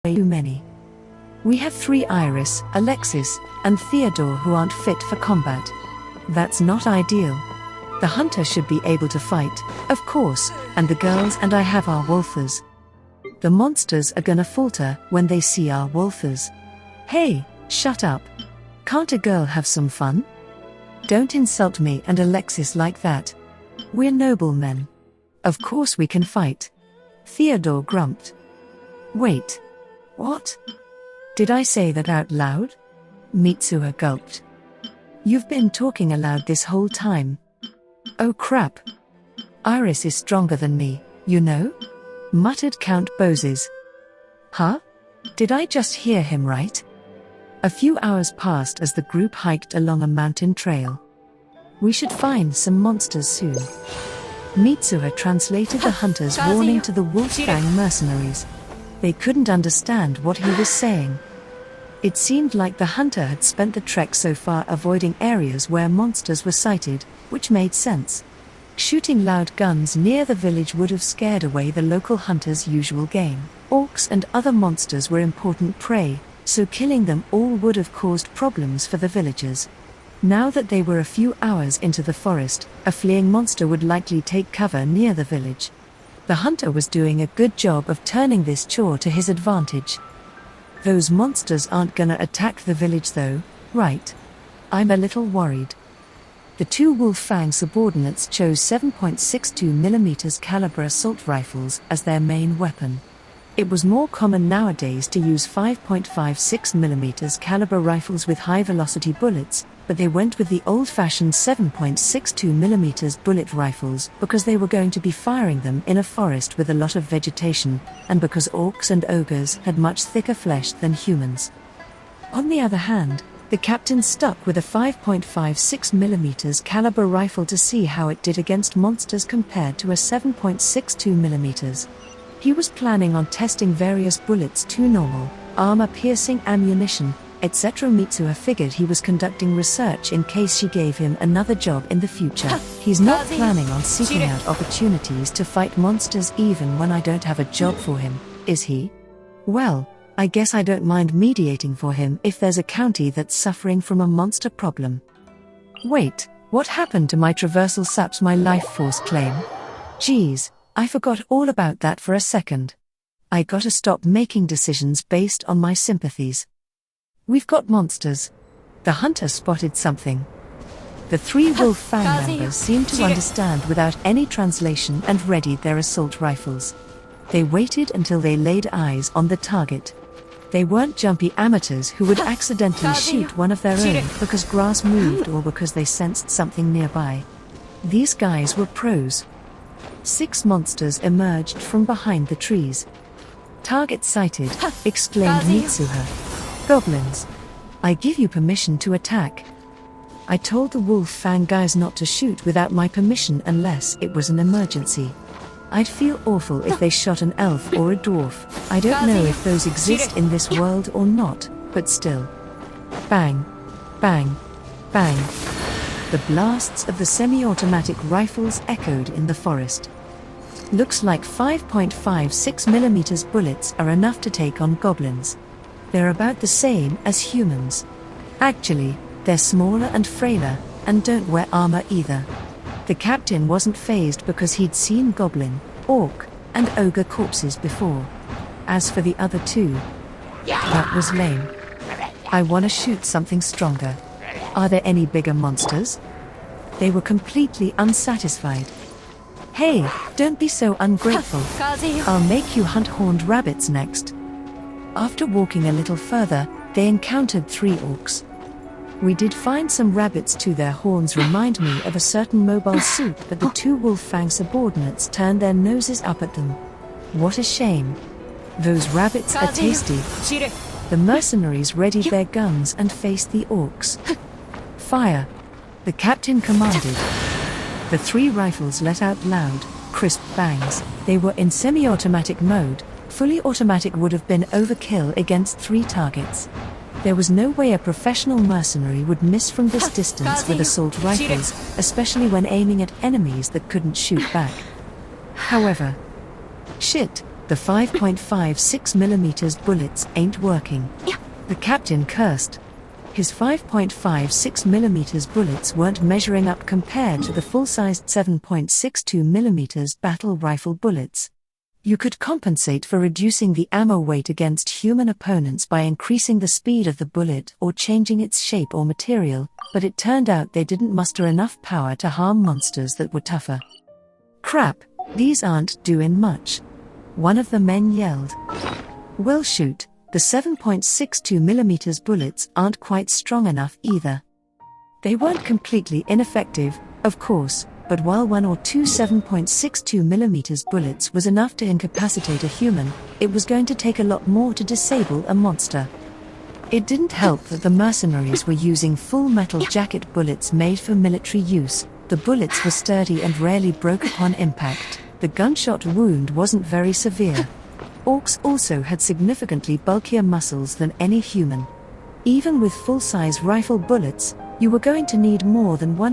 too many. We have 3 Iris, Alexis, and Theodore who aren't fit for combat. That's not ideal. The hunter should be able to fight, of course, and the girls and I have our wolfers. The monsters are gonna falter when they see our wolfers. Hey, shut up. Can't a girl have some fun? Don't insult me and Alexis like that. We're noble men. Of course we can fight. Theodore grumped. Wait. What? Did I say that out loud? Mitsuha gulped. You've been talking aloud this whole time. Oh crap. Iris is stronger than me, you know? Muttered Count Bozes. Huh? Did I just hear him right? A few hours passed as the group hiked along a mountain trail. We should find some monsters soon. Mitsuha translated the hunter's warning to the Wolfgang mercenaries. They couldn't understand what he was saying. It seemed like the hunter had spent the trek so far avoiding areas where monsters were sighted, which made sense. Shooting loud guns near the village would have scared away the local hunter's usual game. Orcs and other monsters were important prey, so killing them all would have caused problems for the villagers. Now that they were a few hours into the forest, a fleeing monster would likely take cover near the village. The hunter was doing a good job of turning this chore to his advantage. Those monsters aren't gonna attack the village though, right? I'm a little worried. The 2 Wolfgang subordinates chose 7.62mm caliber assault rifles as their main weapon. It was more common nowadays to use 5.56mm caliber rifles with high-velocity bullets, but they went with the old-fashioned 7.62mm bullet rifles because they were going to be firing them in a forest with a lot of vegetation, and because orcs and ogres had much thicker flesh than humans. On the other hand, the captain stuck with a 5.56mm caliber rifle to see how it did against monsters compared to a 7.62mm. He was planning on testing various bullets to normal, armor-piercing ammunition, etc. Mitsuha figured he was conducting research in case she gave him another job in the future. He's not planning on seeking out opportunities to fight monsters even when I don't have a job for him, is he? Well, I guess I don't mind mediating for him if there's a county that's suffering from a monster problem. Wait, what happened to my traversal saps my life force claim? Geez, I forgot all about that for a second. I gotta stop making decisions based on my sympathies. We've got monsters. The hunter spotted something. The 3 Wolfgang members seemed to understand without any translation and readied their assault rifles. They waited until they laid eyes on the target. They weren't jumpy amateurs who would accidentally shoot one of their own because grass moved or because they sensed something nearby. These guys were pros. 6 monsters emerged from behind the trees. Target sighted, exclaimed Mitsuha. Goblins. I give you permission to attack. I told the Wolfgang guys not to shoot without my permission unless it was an emergency. I'd feel awful if they shot an elf or a dwarf. I don't know if those exist in this world or not, but still. Bang. Bang. Bang. The blasts of the semi-automatic rifles echoed in the forest. Looks like 5.56mm bullets are enough to take on goblins. They're about the same as humans. Actually, they're smaller and frailer, and don't wear armor either. The captain wasn't fazed because he'd seen goblin, orc, and ogre corpses before. As for the other 2, that was lame. I wanna shoot something stronger. Are there any bigger monsters? They were completely unsatisfied. Hey, don't be so ungrateful. I'll make you hunt horned rabbits next. After walking a little further, they encountered 3 orcs. We did find some rabbits too. Their horns remind me of a certain mobile suit, but the 2 Wolfgang subordinates turned their noses up at them. What a shame. Those rabbits are tasty. The mercenaries readied their guns and faced the orcs. Fire! The captain commanded. The 3 rifles let out loud, crisp bangs. They were in semi-automatic mode. Fully automatic would have been overkill against 3 targets. There was no way a professional mercenary would miss from this distance with assault rifles, especially when aiming at enemies that couldn't shoot back. However, shit, The 5.56mm bullets ain't working. The captain cursed. His 5.56mm bullets weren't measuring up compared to the full-sized 7.62mm battle rifle bullets. You could compensate for reducing the ammo weight against human opponents by increasing the speed of the bullet or changing its shape or material, but it turned out they didn't muster enough power to harm monsters that were tougher. "Crap, these aren't doing much," one of the men yelled. "Well shoot, the 7.62mm bullets aren't quite strong enough either." They weren't completely ineffective, of course, but while one or two 7.62mm bullets was enough to incapacitate a human, it was going to take a lot more to disable a monster. It didn't help that the mercenaries were using full metal jacket bullets made for military use. The bullets were sturdy and rarely broke upon impact. The gunshot wound wasn't very severe. Orcs also had significantly bulkier muscles than any human. Even with full-size rifle bullets, you were going to need more than one